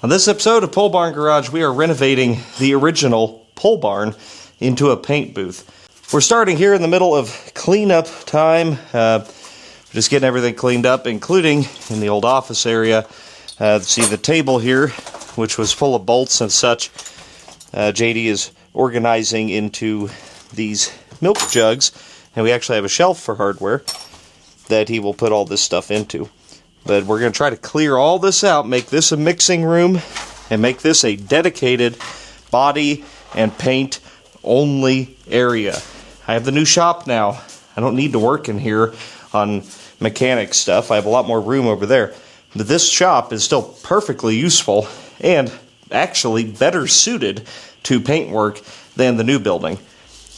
On this episode of Pole Barn Garage, we are renovating the original pole barn into a paint booth. We're starting here in the middle of cleanup time, just getting everything cleaned up, including in the old office area. See the table here, which was full of bolts and such. JD is organizing into these milk jugs, and we actually have a shelf for hardware that he will put all this stuff into. But we're going to try to clear all this out, make this a mixing room, and make this a dedicated body and paint only area. I have the new shop now. I don't need to work in here on mechanic stuff. I have a lot more room over there. But this shop is still perfectly useful and actually better suited to paint work than the new building.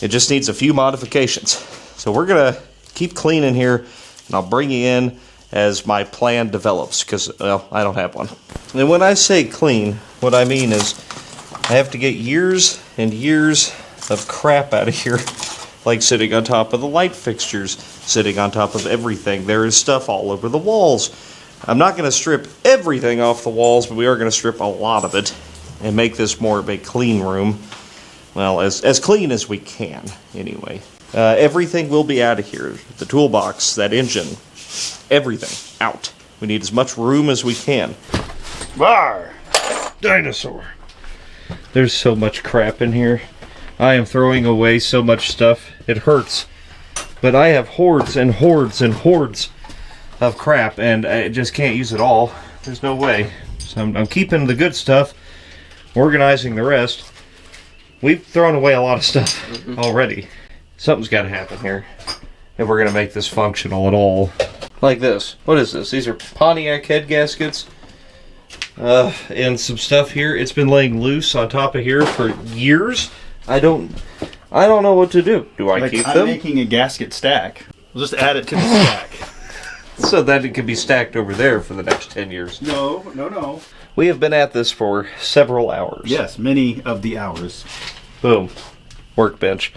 It just needs a few modifications. So we're going to keep cleaning here, and I'll bring you in as my plan develops, because, well, I don't have one. And when I say clean, what I mean is I have to get years and years of crap out of here, like sitting on top of the light fixtures, sitting on top of everything. There is stuff all over the walls. I'm not going to strip everything off the walls, but we are going to strip a lot of it and make this more of a clean room. Well, as clean as we can, anyway. Everything will be out of here. The toolbox, that engine, everything out. We need as much room as we can. Bar! Dinosaur! There's so much crap in here. I am throwing away so much stuff. It hurts. But I have hordes and hordes and hordes of crap, and I just can't use it all. There's no way. So I'm keeping the good stuff, organizing the rest. We've thrown away a lot of stuff already. Something's got to happen here if we're going to make this functional at all. Like this. What is this? These are Pontiac head gaskets. And some stuff here. It's been laying loose on top of here for years. I don't know what to do. Do I keep them? I'm making a gasket stack. We'll just add it to the stack. So that it can be stacked over there for the next 10 years. No. We have been at this for several hours. Yes, many of the hours. Boom. Workbench.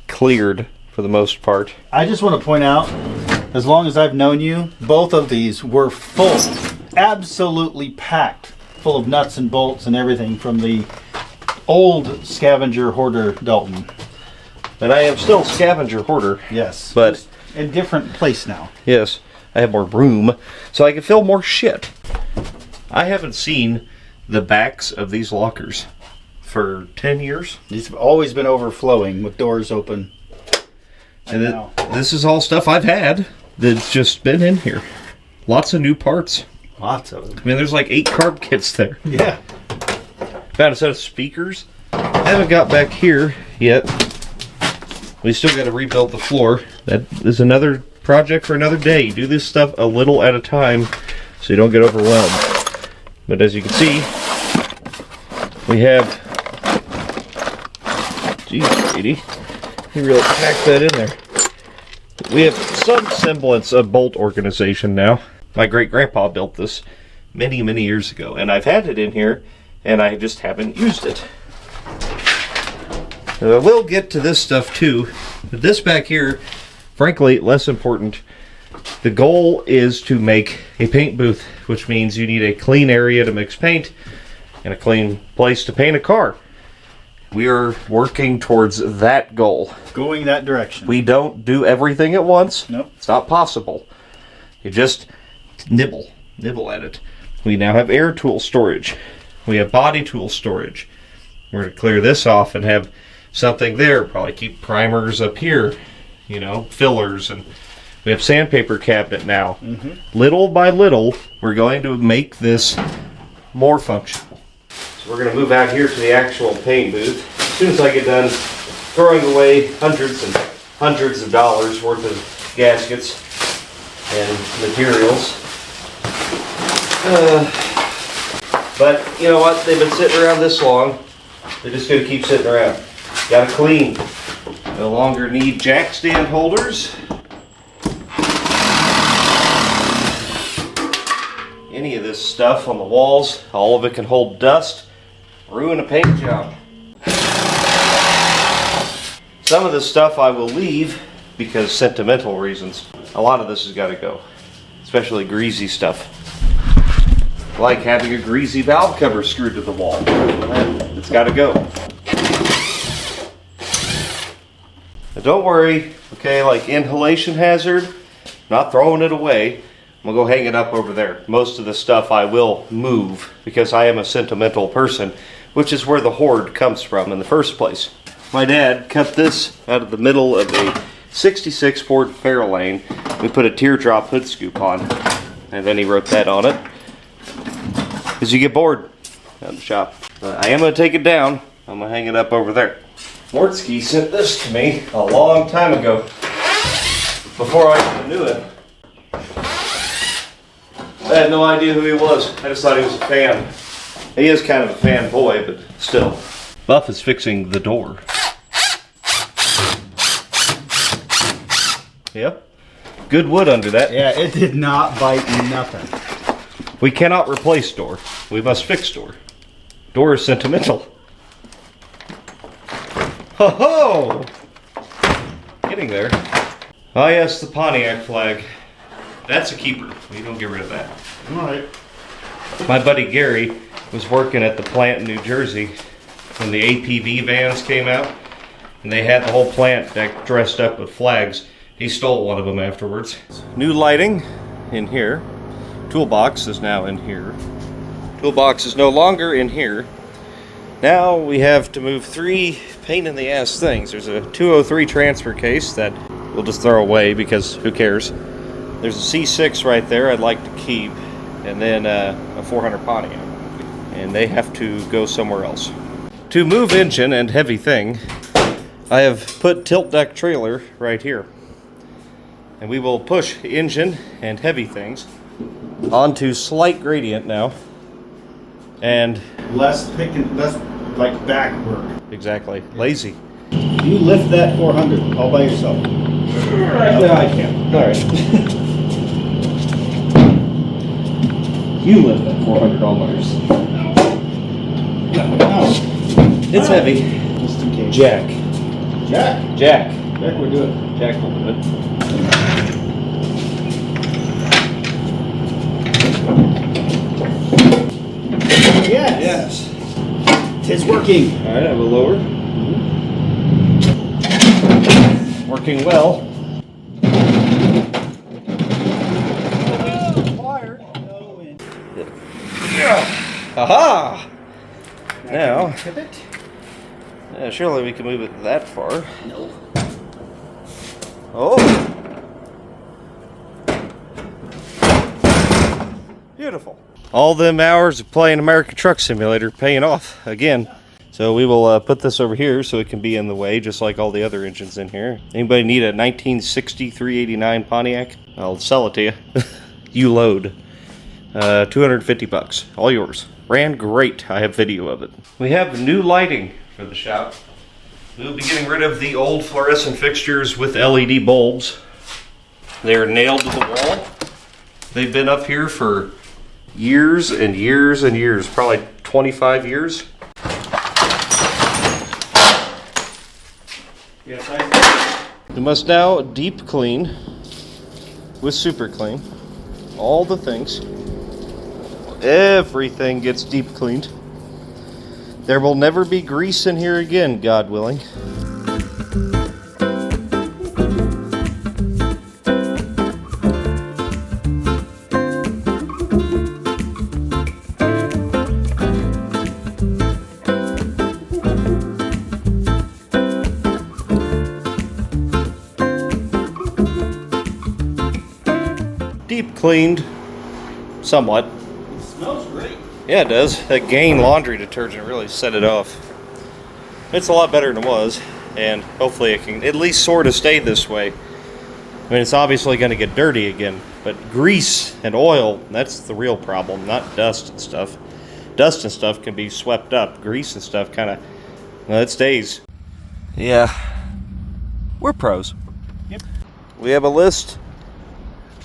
Cleared for the most part. I just want to point out, as long as I've known you, both of these were full. Absolutely packed. Full of nuts and bolts and everything from the old scavenger hoarder Dalton. And I am still scavenger hoarder. Yes. But in different place now. Yes. I have more room, so I can fill more shit. I haven't seen the backs of these lockers for 10 years. These have always been overflowing with doors open. And this is all stuff I've had that's just been in here. Lots of new parts. Lots of them. I mean, there's like 8 carb kits there. Yeah. Found a set of speakers. I haven't got back here yet. We still got to rebuild the floor. That is another project for another day. Do this stuff a little at a time so you don't get overwhelmed. But as you can see, we have... Jeez, JD. You really packed that in there. We have some semblance of bolt organization now. My great-grandpa built this many, many years ago, and I've had it in here, and I just haven't used it. And I will get to this stuff too, but this back here, frankly, less important. The goal is to make a paint booth, which means you need a clean area to mix paint and a clean place to paint a car. We are working towards that goal. Going that direction. We don't do everything at once. Nope. It's not possible. You just nibble at it. We now have air tool storage. We have body tool storage. We're going to clear this off and have something there. Probably keep primers up here, fillers, and we have sandpaper cabinet now. Little by little, we're going to make this more functional. So we're going to move out here to the actual paint booth. As soon as I get done throwing away hundreds and hundreds of dollars worth of gaskets and materials. But you know what? They've been sitting around this long. They're just going to keep sitting around. Gotta clean. No longer need jack stand holders. Any of this stuff on the walls, all of it can hold dust, ruin a paint job. Some of this stuff I will leave because sentimental reasons. A lot of this has got to go, especially greasy stuff. like having a greasy valve cover screwed to the wall. It's got to go. Now don't worry, okay, like inhalation hazard, not throwing it away. I'm gonna go hang it up over there. Most of the stuff I will move because I am a sentimental person, which is where the hoard comes from in the first place. My dad cut this out of the middle of a 66 Ford Fairlane. We put a teardrop hood scoop on, and then he wrote that on it. Because you get bored out in the shop. I am gonna take it down. I'm gonna hang it up over there. Mortsky sent this to me a long time ago, before I even knew him. I had no idea who he was. I just thought he was a fan. He is kind of a fanboy, but still. Buff is fixing the door. Yep. Good wood under that. Yeah, it did not bite nothing. We cannot replace door. We must fix door. Door is sentimental. Ho ho! Getting there. Oh yes, the Pontiac flag. That's a keeper. We don't get rid of that. Alright. My buddy Gary was working at the plant in New Jersey when the APV vans came out, and they had the whole plant dressed up with flags. He stole one of them afterwards. New lighting in here. Toolbox is now in here. Toolbox is no longer in here. Now we have to move 3 pain in the ass things. There's a 203 transfer case that we'll just throw away because who cares. There's a C6 right there I'd like to keep, and then a 400 Pontiac, and they have to go somewhere else. To move engine and heavy thing, I have put tilt deck trailer right here, and we will push engine and heavy things onto slight gradient now, and Less like back work. exactly, lazy. You lift that 400 all by yourself. Yeah, I can. All right. You lift that 400 all by yourself. No. It's heavy. Just in case. Jack. Jack. Jack. Jack will do it. Jack will do it. Yes. It's working. All right, I will lower. Working well. Aha! Now, surely we can move it that far. No. Oh! Beautiful. All them hours of playing American Truck Simulator paying off again. So we will put this over here so it can be in the way, just like all the other engines in here. Anybody need a 1960 389 Pontiac? I'll sell it to you. You load. 250 bucks. All yours. Ran great. I have video of it. We have new lighting for the shop. We'll be getting rid of the old fluorescent fixtures with LED bulbs. They're nailed to the wall. They've been up here for years and years and years, probably 25 years. Yes, We must now deep clean with super clean all the things. Everything gets deep cleaned. There will never be grease in here again, God willing. Deep cleaned, somewhat. it smells great. Yeah, it does. That Gain laundry detergent really set it off. It's a lot better than it was, and hopefully it can at least sort of stay this way. I mean, it's obviously going to get dirty again, but grease and oil, that's the real problem, not dust and stuff. Dust and stuff can be swept up. Grease and stuff kind of, well, it stays. Yeah, we're pros. Yep. We have a list.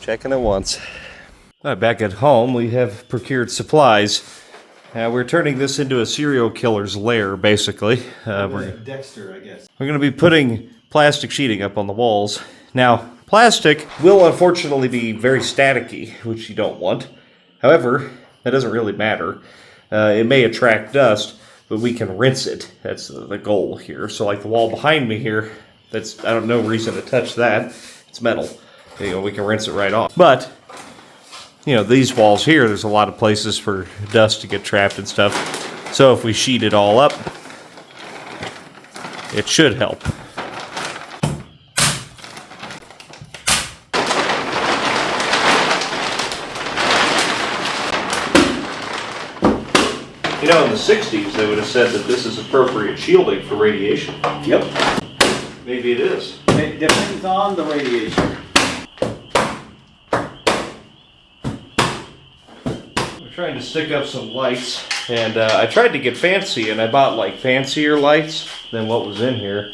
Checking it once. Back at home, we have procured supplies. We're turning this into a serial killer's lair, basically. We're Dexter, I guess. going to be putting plastic sheeting up on the walls. Now, plastic will unfortunately be very staticky, which you don't want. However, That doesn't really matter. It may attract dust, but we can rinse it. That's the goal here. So like the wall behind me here, I don't know reason to touch that. It's metal. You know, we can rinse it right off. But, you know, these walls here, there's a lot of places for dust to get trapped and stuff. So if we sheet it all up, it should help. You know, in the 60s, they would have said that this is appropriate shielding for radiation. Yep. Maybe it is. It depends on the radiation. We're trying to stick up some lights, and I tried to get fancy, and I bought like fancier lights than what was in here.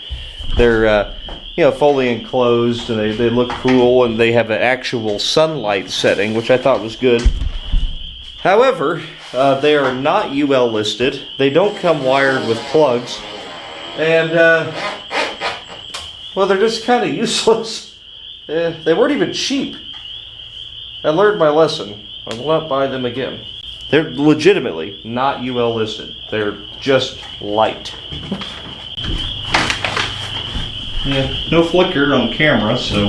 They're, you know, fully enclosed, and they look cool, and they have an actual sunlight setting, which I thought was good. However, they are not UL listed. They don't come wired with plugs, and well, they're just kind of useless. They weren't even cheap. I learned my lesson. I will not buy them again. They're legitimately not UL listed. They're just light. Yeah, no flicker on camera, so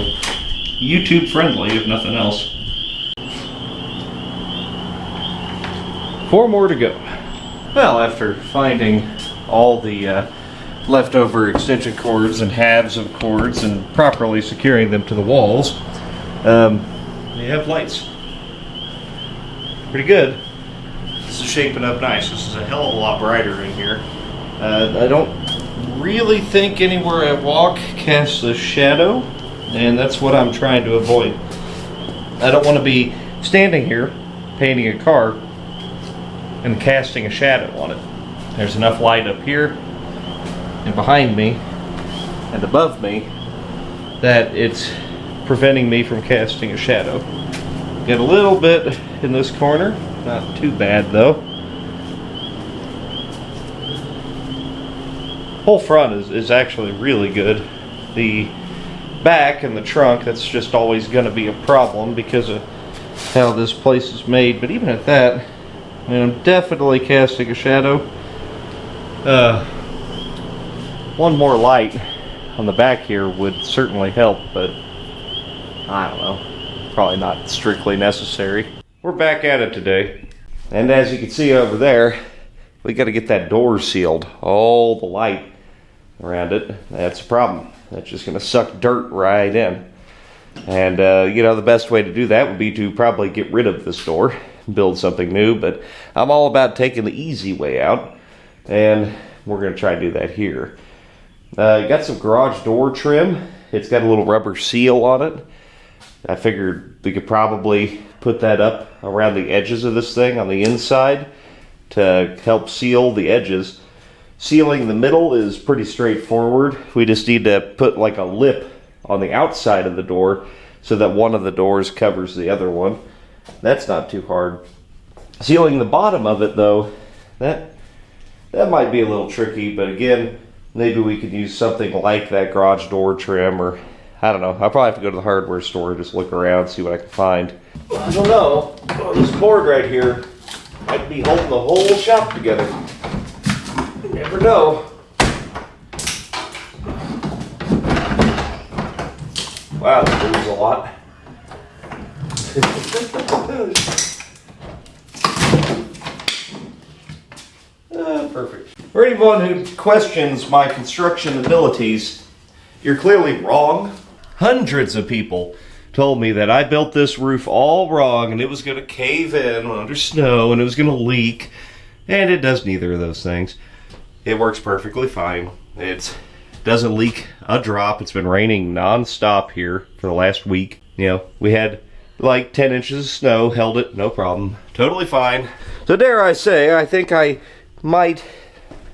YouTube friendly if nothing else. 4 more to go. Well, after finding all the leftover extension cords and halves of cords and properly securing them to the walls, we have lights. Pretty good. This is shaping up nice. This is a hell of a lot brighter in here. I don't really think anywhere I walk casts a shadow, and that's what I'm trying to avoid. I don't want to be standing here painting a car and casting a shadow on it. There's enough light up here and behind me and above me that it's preventing me from casting a shadow. Get a little bit in this corner, not too bad though. Whole front is actually really good. The back and the trunk, that's just always going to be a problem because of how this place is made, but even at that, I mean, I'm definitely casting a shadow. One more light on the back here would certainly help, but I don't know. Probably not strictly necessary. We're back at it today. And as you can see over there, we got to get that door sealed. All the light around it. That's a problem. That's just going to suck dirt right in. And, you know, the best way to do that would be to probably get rid of this door. Build something new, but I'm all about taking the easy way out, and we're going to try to do that here. Got some garage door trim. It's got a little rubber seal on it. I figured we could probably put that up around the edges of this thing on the inside to help seal the edges. Sealing the middle is pretty straightforward. We just need to put like a lip on the outside of the door so that one of the doors covers the other one. That's not too hard. Sealing the bottom of it though, that might be a little tricky, but again, maybe we could use something like that garage door trim, or I don't know. I'll probably have to go to the hardware store and just look around, see what I can find. I don't know. Oh, this board right here might be holding the whole shop together. You never know. Wow, that moves a lot. Perfect. For anyone who questions my construction abilities, you're clearly wrong. Hundreds of people told me that I built this roof all wrong and it was going to cave in under snow and it was going to leak, and it does neither of those things. It works perfectly fine. It doesn't leak a drop. It's been raining non-stop here for the last week. You know, we had like 10 inches of snow, held it, no problem. Totally fine. So dare I say, I think I might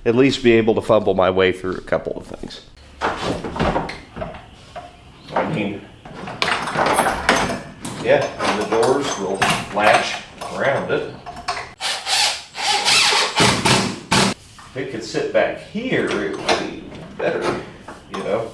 at least be able to fumble my way through a couple of things. I mean, yeah, and the doors will latch around it. If it could sit back here, it would be better, you know,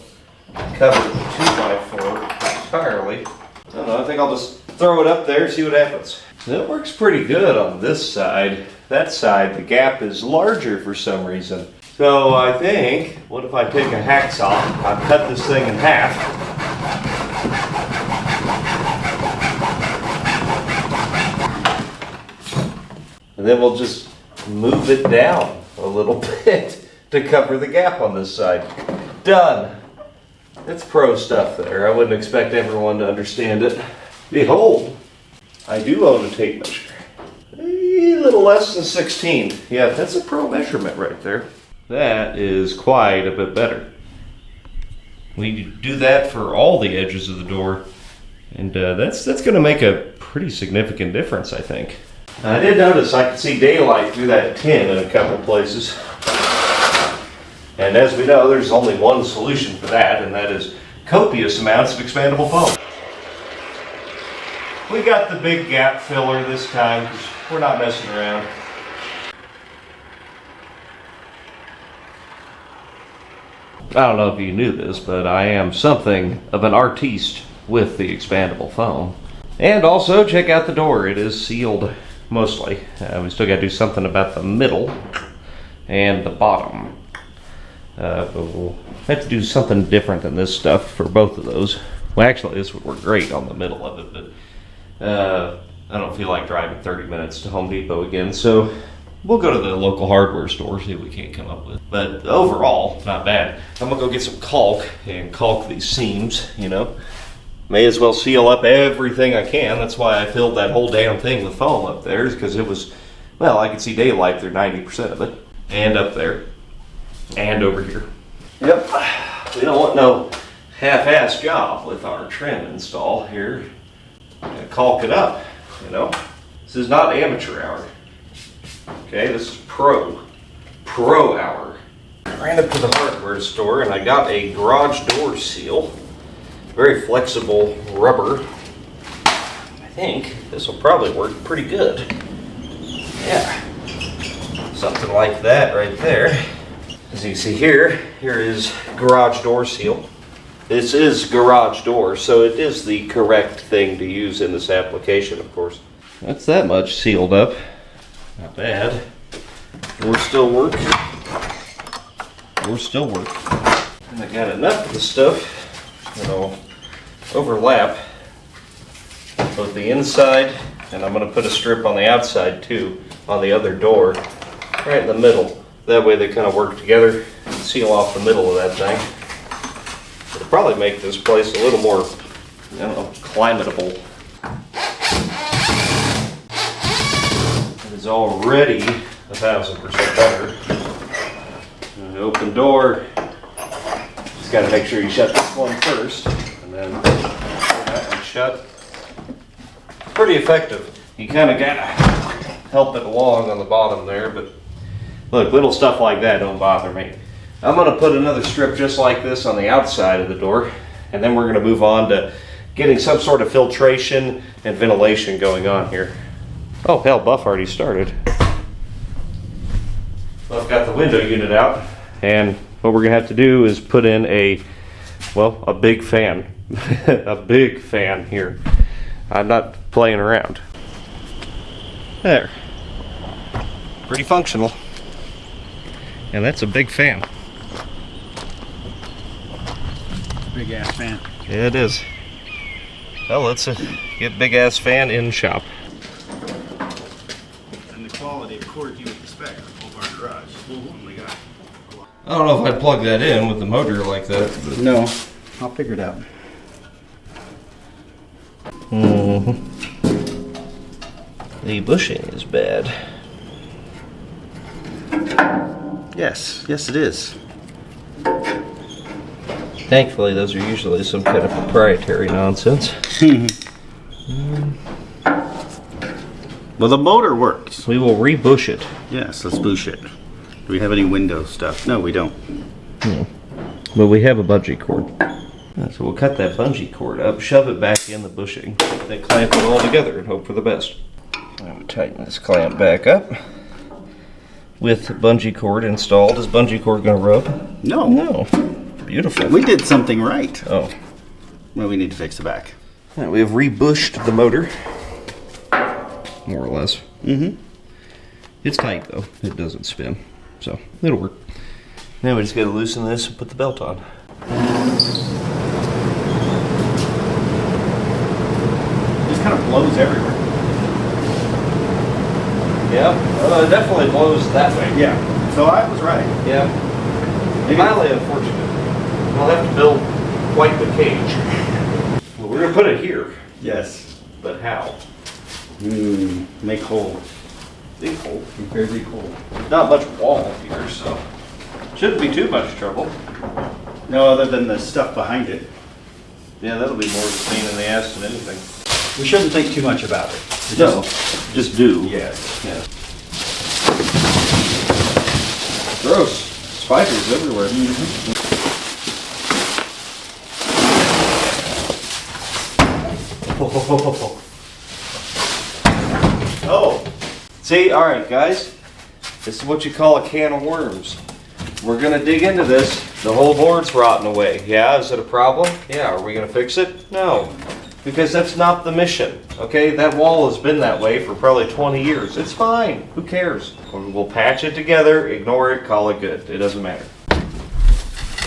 cover the 2x4 entirely. I don't know, I think I'll just throw it up there, see what happens. It works pretty good on this side. That side, the gap is larger for some reason. So I think, what if I take a hacksaw, I cut this thing in half. And then we'll just move it down a little bit to cover the gap on this side. Done. It's pro stuff there. I wouldn't expect everyone to understand it. Behold, I do own a tape measure. A little less than 16. Yeah, that's a pro measurement right there. That is quite a bit better. We do that for all the edges of the door, and that's going to make a pretty significant difference, I think. I did notice I could see daylight through that tin in a couple places. And as we know, there's only one solution for that, and that is copious amounts of expandable foam. We got the big gap filler this time because we're not messing around. I don't know if you knew this, but I am something of an artiste with the expandable foam. And also check out the door. It is sealed mostly. We still got to do something about the middle and the bottom. But we'll have to do something different than this stuff for both of those. Well, actually, this would work great on the middle of it, but I don't feel like driving 30 minutes to Home Depot again, so we'll go to the local hardware store, see what we can come up with. But overall, not bad. I'm gonna go get some caulk and caulk these seams, you know. May as well seal up everything I can. That's why I filled that whole damn thing with foam up there, because it was, well, I could see daylight through 90% of it. And up there. And over here. Yep. We don't want no half-ass job with our trim install here. Caulk it up, you know. This is not amateur hour. Okay, this is pro hour. I ran up to the hardware store and I got a garage door seal. Very flexible rubber. I think this will probably work pretty good. Yeah, something like that right there. As you can see here is garage door seal. This is garage door, so it is the correct thing to use in this application, of course. That's that much sealed up. Not bad. Doors still work. Doors still work. And I got enough of the stuff that'll overlap both the inside, and I'm going to put a strip on the outside too, on the other door, right in the middle. That way they kind of work together and seal off the middle of that thing. It'll probably make this place a little more, I don't know, climatable. It is already 1,000% better. Open door. Just got to make sure you shut this one first, and then pull that one shut. Pretty effective. You kind of got to help it along on the bottom there, but look, little stuff like that don't bother me. I'm going to put another strip just like this on the outside of the door, and then we're going to move on to getting some sort of filtration and ventilation going on here. Oh hell, Buff already started. Buff got the window unit out, and what we're going to have to do is put in a big fan. A big fan here. I'm not playing around. There. Pretty functional. And that's a big fan. Big ass fan. Yeah, it is. Well, let's get big ass fan in shop. And the quality of cord you would expect of our garage. Oh my god. I don't know if I'd plug that in with the motor like that. But... No, I'll figure it out. The bushing is bad. Yes, it is. Thankfully, those are usually some kind of proprietary nonsense. Well, the motor works. We will re-bush it. Yes, let's bush it. Do we have any window stuff? No, we don't. But we have a bungee cord. So we'll cut that bungee cord up, shove it back in the bushing, then clamp it all together and hope for the best. I'm going to tighten this clamp back up. With bungee cord installed. Is bungee cord going to rub? No. No. Beautiful. We did something right. Oh. Well, we need to fix the back. Right, we have re-bushed the motor. more or less. Mm-hmm. It's tight though, it doesn't spin, so it'll work. Now we just gotta loosen this and put the belt on. Just kind of blows everywhere. Yeah, it definitely blows that way. Yeah, so I was right. Yeah. Mildly unfortunate. We'll have to build quite the cage. Well, we're gonna put it here, Yes. but how? Make hole. Big hole. Very big hole. Not much wall here, so shouldn't be too much trouble. No, other than the stuff behind it. Yeah, that'll be more of a pain in the ass than anything. We shouldn't think too much about it. No, just do. Yes. Yeah. Gross. Spiders everywhere. Oh. See, all right, guys. This is what you call a can of worms. We're gonna dig into this. The whole board's rotting away. Yeah, is it a problem? Yeah, are we gonna fix it? No. Because that's not the mission, okay? That wall has been that way for probably 20 years. It's fine, who cares? We'll patch it together, ignore it, call it good. It doesn't matter.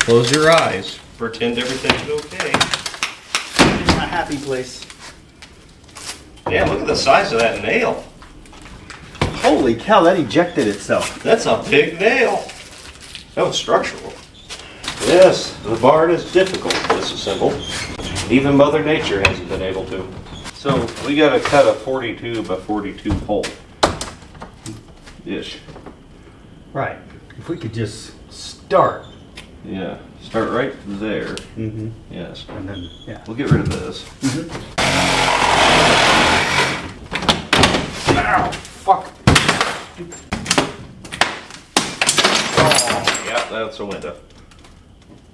Close your eyes, pretend everything's okay. It's my happy place. Yeah, look at the size of that nail. Holy cow, that ejected itself. That's a big nail. That was structural. Yes, the barn is difficult to disassemble. Even Mother Nature hasn't been able to. So we gotta cut a 42 by 42 hole. Ish. Right. If we could just start. Yeah, start right there. Mm-hmm. Yes. And then, yeah. We'll get rid of this. Ow! Fuck! Oh, yeah, that's a window.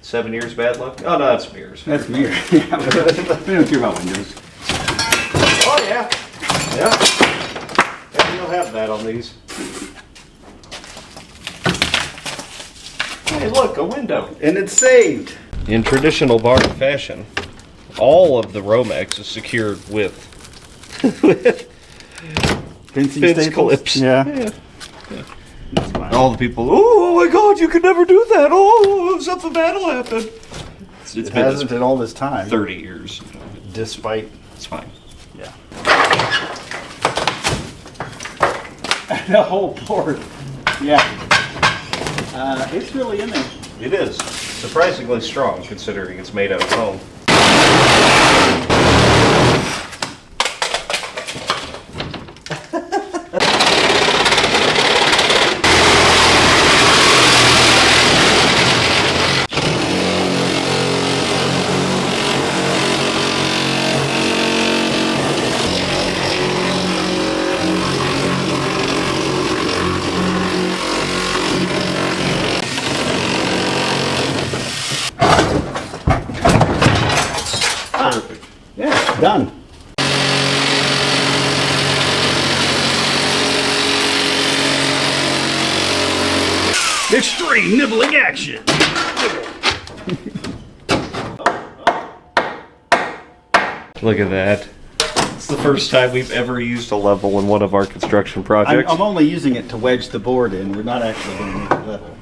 7 years bad luck? Oh, no, that's mirrors. That's weird. Yeah, we don't care about windows. Oh, yeah. Yeah. Yeah, you'll have that on these. Hey, look, a window. And it's saved. In traditional barn fashion, all of the Romex is secured with Fencing fence staples? clips. Yeah. That's fine. All the people, oh my God, you could never do that. Oh, something bad will happen. It's It been hasn't in all this time. 30 years. Despite. It's fine. Yeah. The whole board. Yeah. It's really in there. It is surprisingly strong considering it's made out of foam. Perfect. Yeah, done. Extreme nibbling action. Look at that. It's the first time we've ever used a level in one of our construction projects. I'm only using it to wedge the board in. We're not actually going to make it level.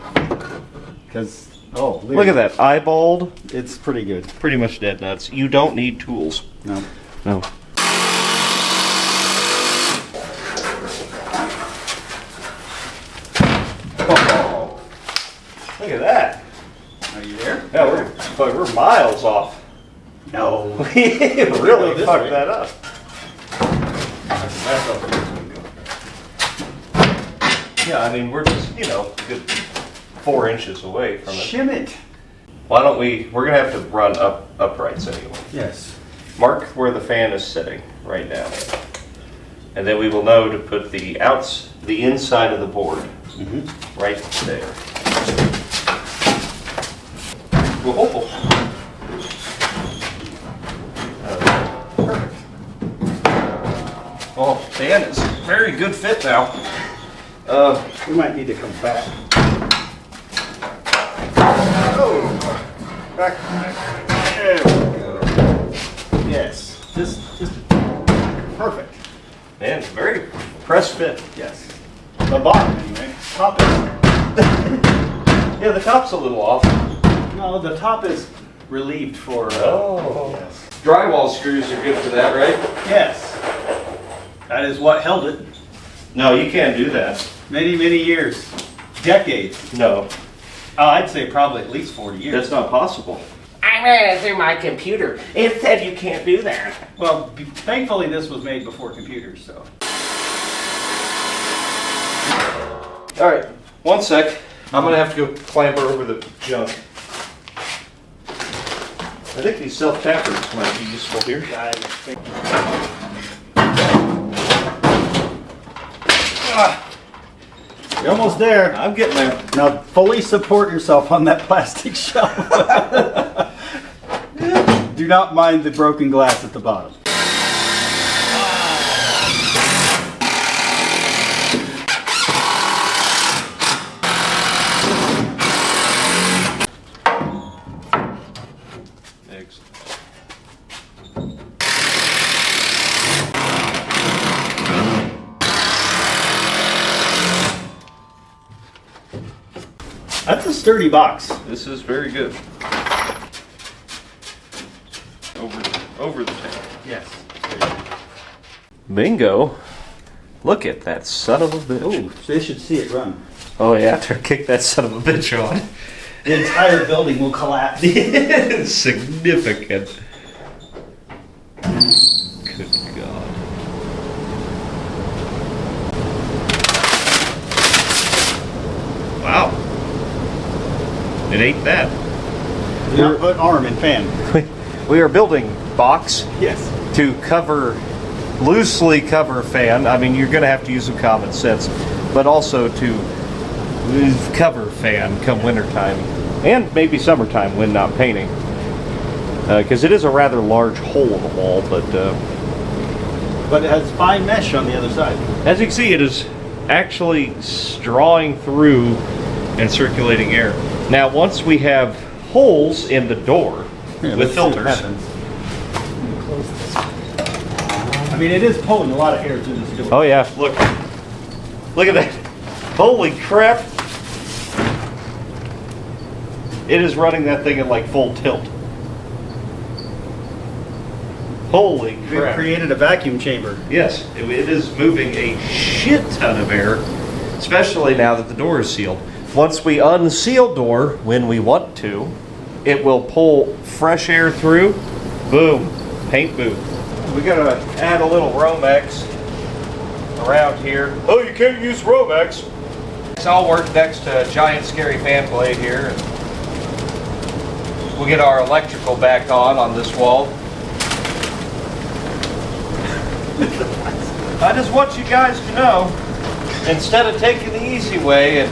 Because, Look at that. Eyeballed. It's pretty good. Pretty much dead nuts. You don't need tools. No. No. Oh, look at that. Are you there? Yeah, we're miles off. No. We really this fucked way. that up. Yeah, I mean, we're just, a good 4 inches away from it. Shim it. Why don't we're going to have to run uprights anyway. Yes. Mark where the fan is sitting right now. And then we will know to put the inside of the board right there. Whoa. Perfect. Oh, fan is very good fit now. We might need to come back. Oh, back. There we go. Yes. Just perfect. Man, very press fit. Yes. The bottom, anyway. Top is. Yeah, the top's a little off. No, the top is relieved for. Oh. Yes. Drywall screws are good for that, right? Yes. That is what held it No, you can't do that. many, many years. Decades. No, I'd say probably at least 40 years. that's not possible. I ran it through my computer. It said you can't do that. Well, thankfully this was made before computers, so. All right, one sec. I'm gonna have to go clamber over the junk. I think these self-tappers might be useful here. You're almost there. I'm getting there. Now fully support yourself on that plastic shelf. Do not mind the broken glass at the bottom. That's a sturdy box. This is very good. Over the tank. Yes. Bingo. Look at that son of a bitch. Oh, so they should see it run. Oh yeah, after I kick that son of a bitch on. The entire building will collapse. It's significant. Good God. Wow. It ain't that. Do not put arm in fan. We are building box Yes. to loosely cover fan. I mean, you're going to have to use some common sense, but also to cover fan come wintertime and maybe summertime when not painting. Because it is a rather large hole in the wall, but But it has fine mesh on the other side. as you can see, it is actually drawing through and circulating air. Now, once we have holes in the door with filters, I mean, it is pulling a lot of air through this door. oh yeah, look at that! Holy crap! It is running that thing at like full tilt. Holy We've crap! created a vacuum chamber. Yes, it is moving a shit ton of air, especially now that the door is sealed. Once we unseal door, when we want to, it will pull fresh air through. Boom, paint booth. We gotta add a little Romex around here. Oh, you can't use Romex. I'll work next to a giant scary fan blade here. We'll get our electrical back on this wall. I just want you guys to know, instead of taking the easy way and,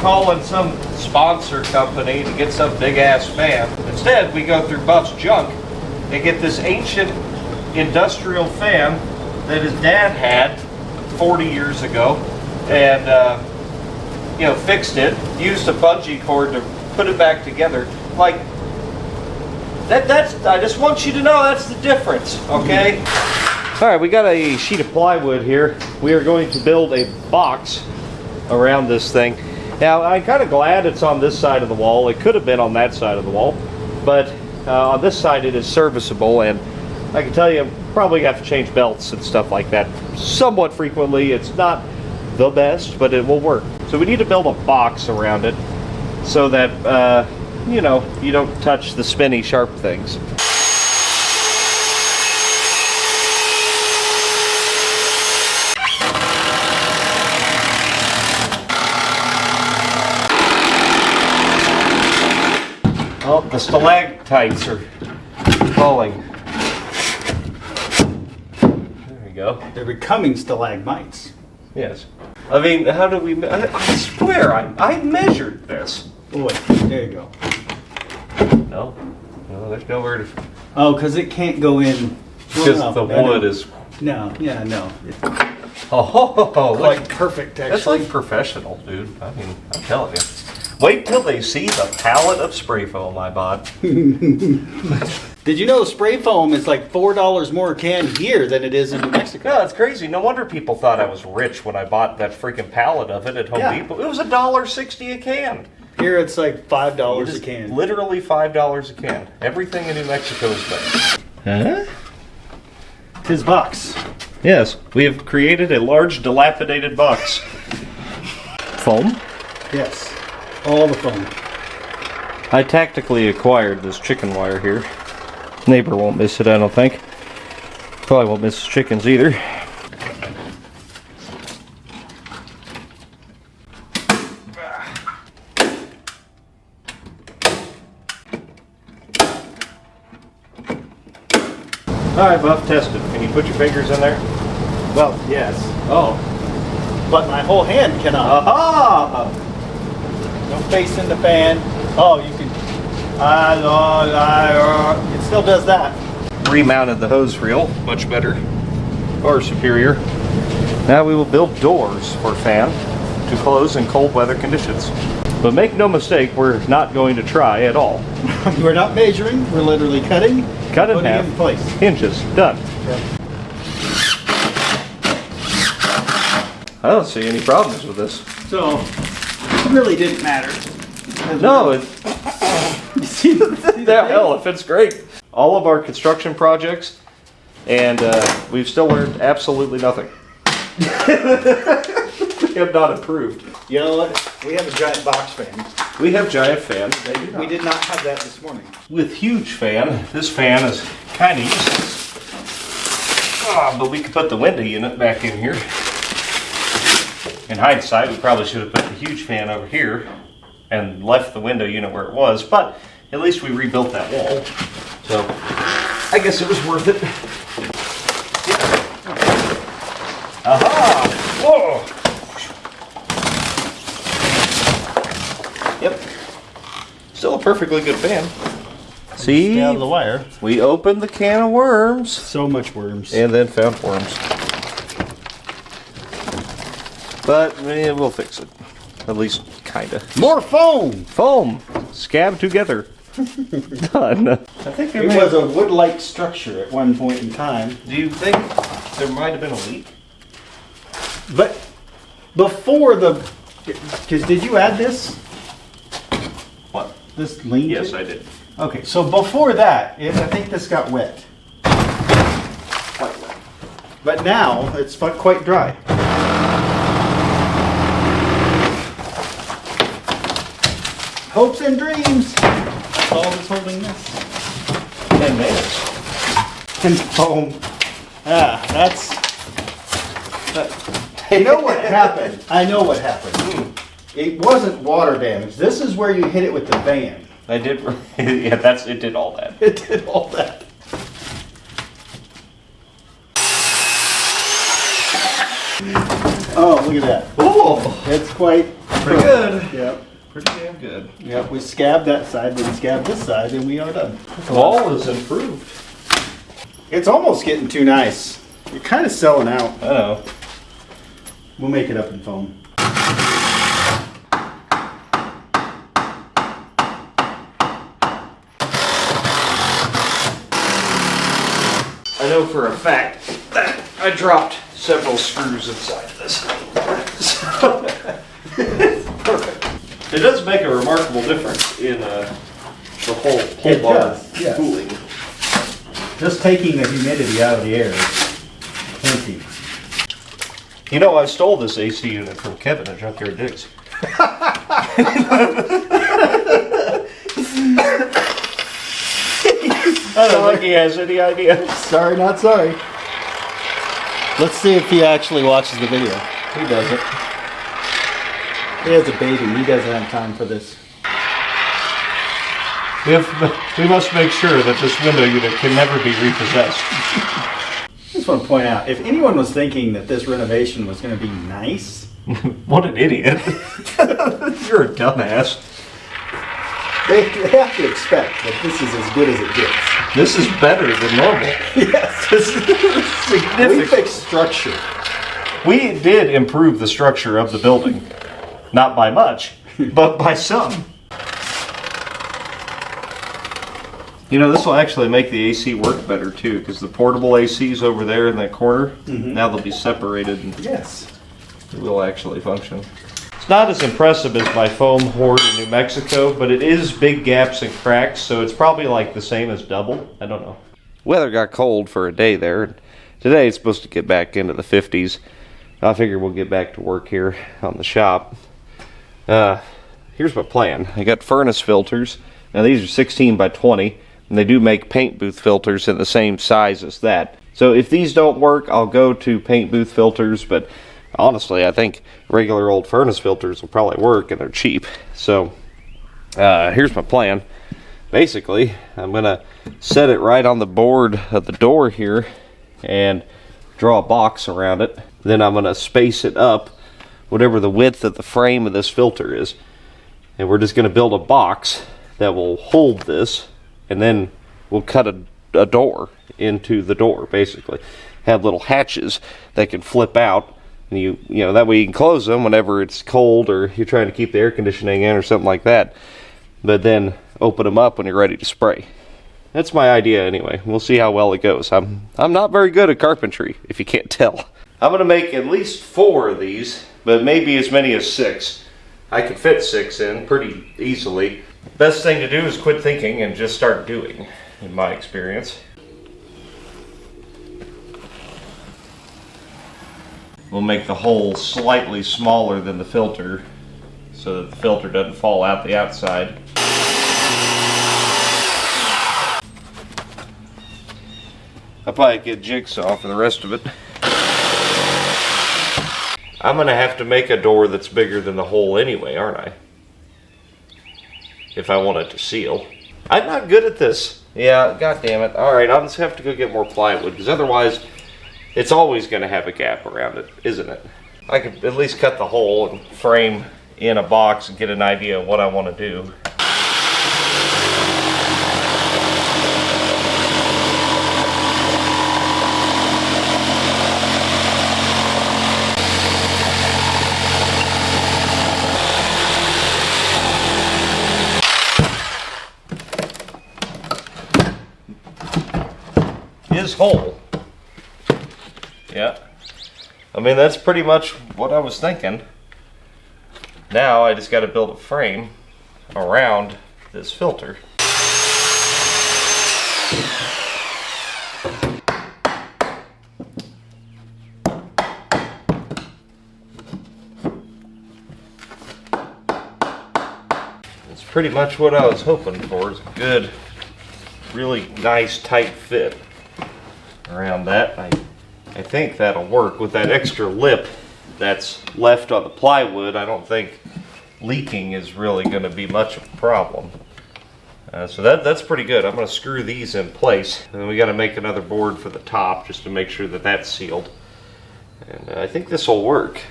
calling some sponsor company to get some big ass fan, instead we go through Buff's junk and get this ancient industrial fan that his dad had 40 years ago and, fixed it, used a bungee cord to put it back together. Like, I just want you to know that's the difference, okay? All right, we got a sheet of plywood here. We are going to build a box around this thing. Now, I'm kind of glad it's on this side of the wall. It could have been on that side of the wall, but on this side it is serviceable, and I can tell you, probably have to change belts and stuff like that somewhat frequently. It's not the best, but it will work. So we need to build a box around it so that, you don't touch the spinny, sharp things. Oh, the stalactites are falling. There we go. They're becoming stalagmites. Yes. I mean, how do we... I swear, I measured this. Oh, wait, there you go. No, there's nowhere to... Oh, because it can't go in. Because Well, the no, wood no. is... No, yeah, no. It's Oh, quite look. perfect, actually. That's like professional, dude. I mean, I'm telling you. Wait till they see the palette of spray foam I bought. Did you know spray foam is like $4 more a can here than it is in New Mexico? No, it's crazy. No wonder people thought I was rich when I bought that freaking pallet of it at Home Depot. It was $1.60 a can. Here it's like $5 a can. Literally $5 a can. Everything in New Mexico is better. Huh? His box. Yes, we have created a large dilapidated box. Foam? Yes, all the foam. I tactically acquired this chicken wire here. Neighbor won't miss it, I don't think. Probably won't miss his chickens either. Alright, Buff, test it. Can you put your fingers in there? Well, yes. Oh. But my whole hand cannot. Aha! No face in the fan. Oh, you can. It still does that. Remounted the hose reel, much better, far superior. Now we will build doors for fan to close in cold weather conditions. But make no mistake, we're not going to try at all. We're not measuring, we're literally cutting. Cut in putting half, it in place. hinges, done. Yep. I don't see any problems with this. So, it really didn't matter. No, it, You see the hell, it fits great. All of our construction projects, and we've still learned absolutely nothing. We have not improved. You know what? We have a giant box fan. We have giant fans. They do not. We did not have that this morning. With huge fan, this fan is kind of useless. But we could put the window unit back in here. In hindsight, we probably should have put the huge fan over here and left the window unit where it was, but at least we rebuilt that wall. So I guess it was worth it. Aha! Whoa! Yep. Still a perfectly good fan. See? Stay out of the wire. We opened the can of worms. So much worms. And then found worms. But we'll fix it. At least, kinda. More foam! Foam! Scab together. Done. I think there It was a wood-like structure at one point in time. Do you think there might have been a leak? But before the... Because did you add this? What? This lean-to? Yes, I did. Okay, so before that, I think this got wet. Quite well. But now, it's quite dry. Hopes and dreams. That's all that's holding this. 10 minutes. And foam. That's... You know what happened? I know what happened. It wasn't water damage. This is where you hit it with the van. I did. Yeah, it did all that. It did all that. Oh, look at that. Oh, It's quite pretty good. Yep. Pretty damn good. Yep, we scabbed that side, then scabbed this side, and we are done. The wall is improved. It's almost getting too nice. You're kind of selling out. I know. We'll make it up in foam. I know for a fact that I dropped several screws inside this. So, perfect. It does make a remarkable difference in the whole It bar does, yes. cooling. Just taking the humidity out of the air is plenty. You know, I stole this AC unit from Kevin at Junkyard Digs. I don't think he has any idea. Sorry, not sorry. Let's see if he actually watches the video. He doesn't. He has a baby. He doesn't have time for this. We must make sure that this window unit can never be repossessed. I just want to point out, if anyone was thinking that this renovation was going to be nice... What an idiot. You're a dumbass. They have to expect that this is as good as it gets. This is better than normal. Yes. This is We significant. fixed structure. We did improve the structure of the building. Not by much, but by some. You know, this will actually make the AC work better too, because the portable ACs over there in that corner, now they'll be separated and Yes. it will actually function. It's not as impressive as my foam hoard in New Mexico, but it is big gaps and cracks, so it's probably like the same as double. I don't know. Weather got cold for a day there. Today it's supposed to get back into the 50s. I figure we'll get back to work here on the shop. Here's my plan. I got furnace filters. Now these are 16 by 20, and they do make paint booth filters in the same size as that. So if these don't work, I'll go to paint booth filters, but honestly, I think regular old furnace filters will probably work, and they're cheap. So here's my plan. Basically, I'm gonna set it right on the board of the door here and draw a box around it. Then I'm gonna space it up whatever the width of the frame of this filter is, and we're just gonna build a box that will hold this, and then we'll cut a door into the door. Basically have little hatches that can flip out, and you know that way you can close them whenever it's cold or you're trying to keep the air conditioning in or something like that, but then open them up when you're ready to spray. That's my idea anyway. We'll see how well it goes. I'm not very good at carpentry, if you can't tell. I'm gonna make at least 4 of these, but maybe as many as 6. I can fit 6 in pretty easily. Best thing to do is quit thinking and just start doing, in my experience. We'll make the hole slightly smaller than the filter so that the filter doesn't fall out the outside. I'll probably get jigsaw for the rest of it. I'm gonna have to make a door that's bigger than the hole anyway, aren't I? If I want it to seal. I'm not good at this. Yeah, god damn it. Alright, I'll just have to go get more plywood, because otherwise it's always gonna have a gap around it, isn't it? I could at least cut the hole and frame in a box and get an idea of what I want to do. His hole. Yeah. I mean, that's pretty much what I was thinking. Now I just got to build a frame around this filter. That's pretty much what I was hoping for, is a good, really nice tight fit around that. I think that'll work. With that extra lip that's left on the plywood, I don't think leaking is really going to be much of a problem. So that's pretty good. I'm going to screw these in place, and then we got to make another board for the top just to make sure that that's sealed. And I think this will work.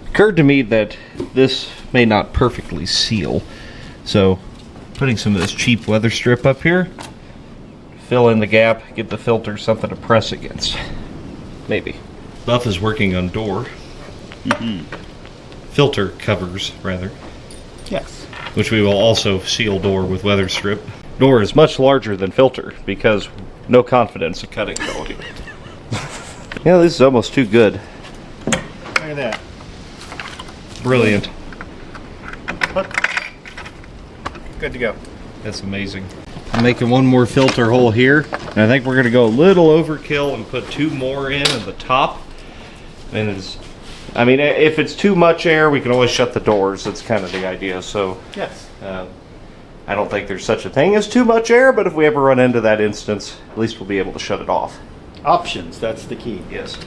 Occurred to me that this may not perfectly seal, so putting some of this cheap weather strip up here, fill in the gap, give the filter something to press against. Maybe. Buff is working on door. Filter covers, rather. Yes. Which we will also seal door with weather strip. Door is much larger than filter because no confidence in cutting ability. Yeah, this is almost too good. Look at that. Brilliant. Good to go. That's amazing. I'm making one more filter hole here, and I think we're going to go a little overkill and put 2 more in at the top. And I mean, if it's too much air, we can always shut the doors. That's kind of the idea. So Yes. I don't think there's such a thing as too much air, but if we ever run into that instance, at least we'll be able to shut it off. Options, that's the key. Yes.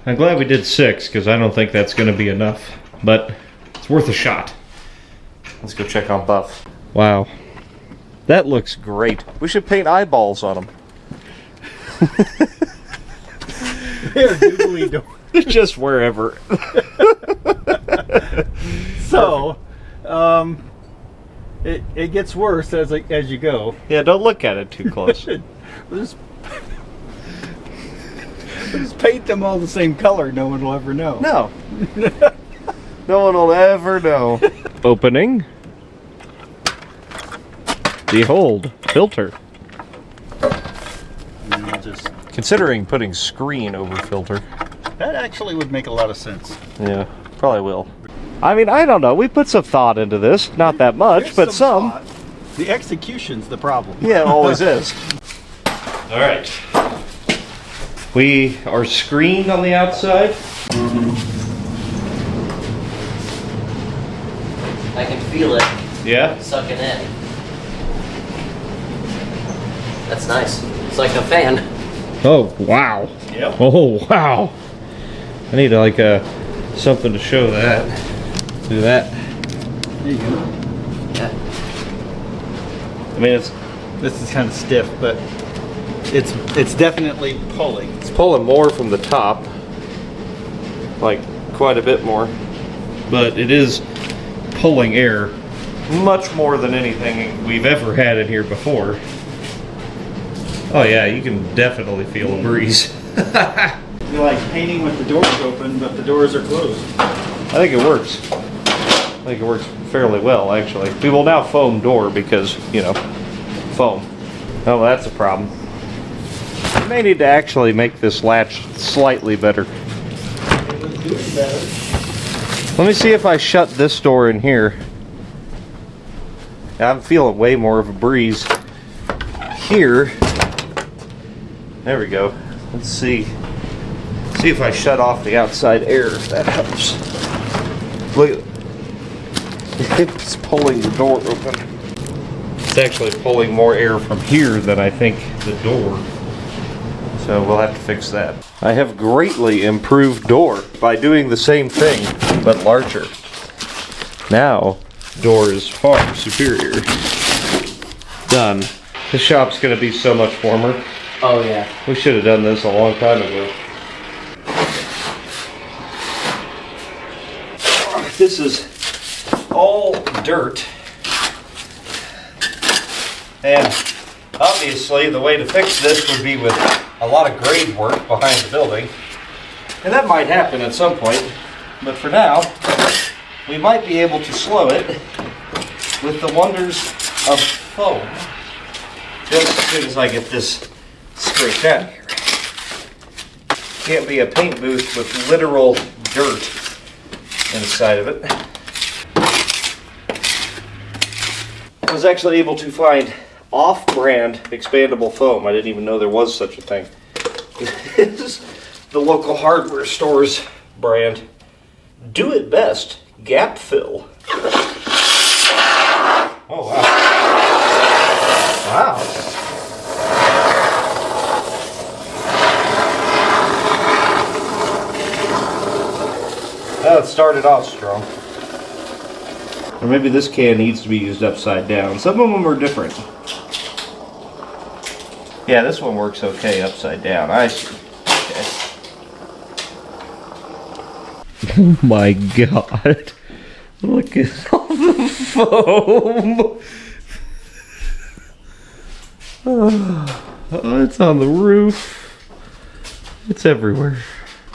I'm glad we did 6 because I don't think that's going to be enough, but it's worth a shot. Let's go check on Buff. Wow. That looks great. We should paint eyeballs on him. They're doodly doors. Just wherever. So, it gets worse as you go. Yeah, don't look at it too close. We'll just paint them all the same color. No one will ever know. No. No one will ever know. Opening. Behold, filter. And I'll just, Considering putting screen over filter. that actually would make a lot of sense. Yeah, probably will. I mean, I don't know. We put some thought into this. Not that much, There's but some. thought. The execution's the problem. Yeah, it always is. All right. We are screened on the outside. I can feel it Yeah. sucking in. That's nice. It's like a fan. Oh, wow. Yep. Oh, wow. I need like something to show that. Do that. There you go. Yeah. I mean, it's This is kind of stiff, but it's definitely pulling. It's pulling more from the top, like quite a bit more, but it is pulling air much more than anything we've ever had in here before. Oh yeah, you can definitely feel a breeze. You're like painting with the doors open, but the doors are closed. I think it works. I think it works fairly well, actually. We will now foam door because, you know, foam. Oh, well, that's a problem. We may need to actually make this latch slightly better. It would do it better. Let me see if I shut this door in here. I'm feeling way more of a breeze here. There we go. Let's see. See if I shut off the outside air, if that helps. Look, it's pulling the door open. It's actually pulling more air from here than I think the door. So we'll have to fix that. I have greatly improved door by doing the same thing, but larger. Now, door is far superior. Done. The shop's gonna be so much warmer. Oh yeah. We should have done this a long time ago. This is all dirt. And obviously the way to fix this would be with a lot of grade work behind the building. And that might happen at some point. But for now, we might be able to slow it with the wonders of foam. Just as soon as I get this straight out of here. Can't be a paint booth with literal dirt inside of it. I was actually able to find off-brand expandable foam. I didn't even know there was such a thing. It's the local hardware store's brand. Do it best. Gap fill. Oh wow. Wow. Well, it started off strong. Or maybe this can needs to be used upside down. Some of them are different. Yeah, this one works okay upside down. I see. Okay. Oh my god. Look at all the foam. Oh, it's on the roof. It's everywhere.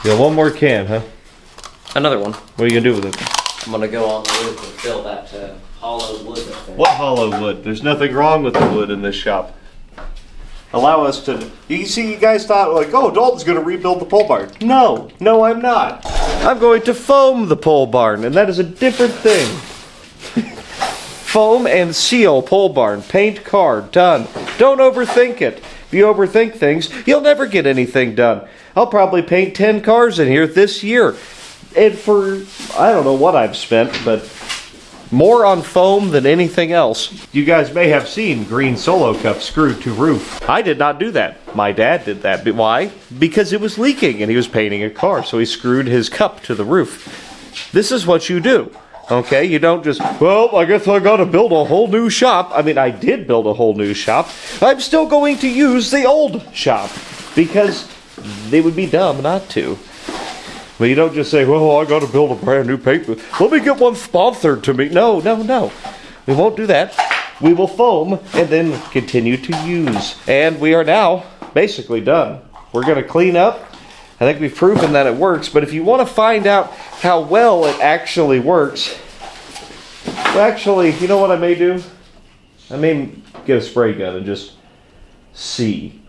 Yeah, one more can, huh? Another one. What are you gonna do with it? I'm gonna go on the roof and fill that hollow wood up there. What hollow wood? There's nothing wrong with the wood in this shop. Allow us to... You see, you guys thought, like, oh, Dalton's going to rebuild the pole barn. No, I'm not. I'm going to foam the pole barn, and that is a different thing. Foam and seal pole barn. Paint car. Done. Don't overthink it. If you overthink things, you'll never get anything done. I'll probably paint 10 cars in here this year. And for, I don't know what I've spent, but more on foam than anything else. You guys may have seen green Solo cup screwed to roof. I did not do that. My dad did that. But why? Because it was leaking and he was painting a car, so he screwed his cup to the roof. This is what you do. Okay, you don't just, well, I guess I gotta build a whole new shop. I mean, I did build a whole new shop. I'm still going to use the old shop. because they would be dumb not to. But you don't just say, well, I got to build a brand new paint booth. Let me get one sponsored to me. No. We won't do that. We will foam and then continue to use. And we are now basically done. We're going to clean up. I think we've proven that it works. But if you want to find out how well it actually works, well, actually, you know what I may do? I may get a spray gun and just see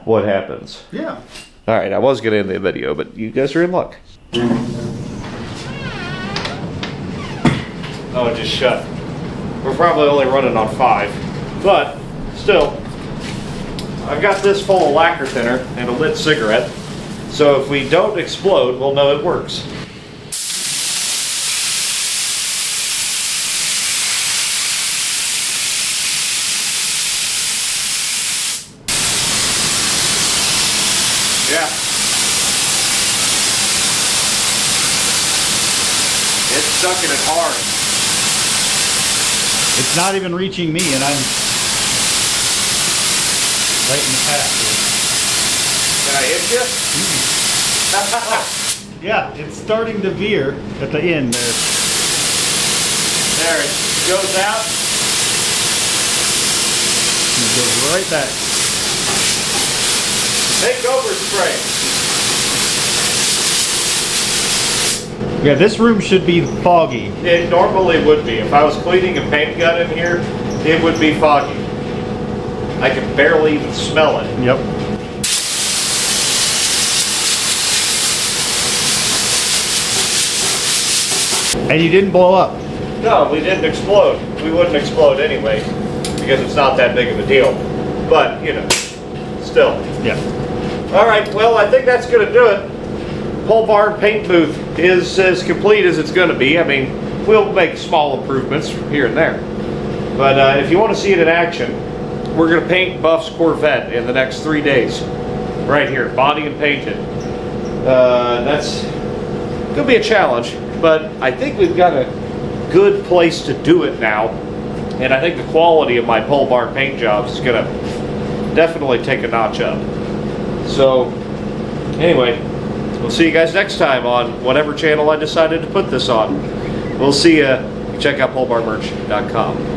what happens. Yeah. All right, I was going to end the video, but you guys are in luck. Oh, it just shut. We're probably only running on 5, but still, I've got this full of lacquer thinner and a lit cigarette, so if we don't explode, we'll know it works. Yeah. It's sucking it hard. It's not even reaching me, and I'm right in the path Can I hit you? here. Yeah, it's starting to veer at the end there. There, it goes out. And it goes right back. Take over spray. Yeah, this room should be foggy. It normally would be. If I was cleaning a paint gun in here, it would be foggy. I can barely even smell it. Yep. And you didn't blow up. No, we didn't explode. We wouldn't explode anyway, because it's not that big of a deal. But, you know, still. Yeah. All right, well, I think that's going to do it. Pole barn paint booth is as complete as it's going to be. I mean, we'll make small improvements here and there. But if you want to see it in action, we're going to paint Buff's Corvette in the next 3 days. Right here, body and painted. That's going to be a challenge, but I think we've got a good place to do it now. And I think the quality of my pole barn paint jobs is going to definitely take a notch up. So, anyway, we'll see you guys next time on whatever channel I decided to put this on. We'll see you. Check out polebarnmerch.com.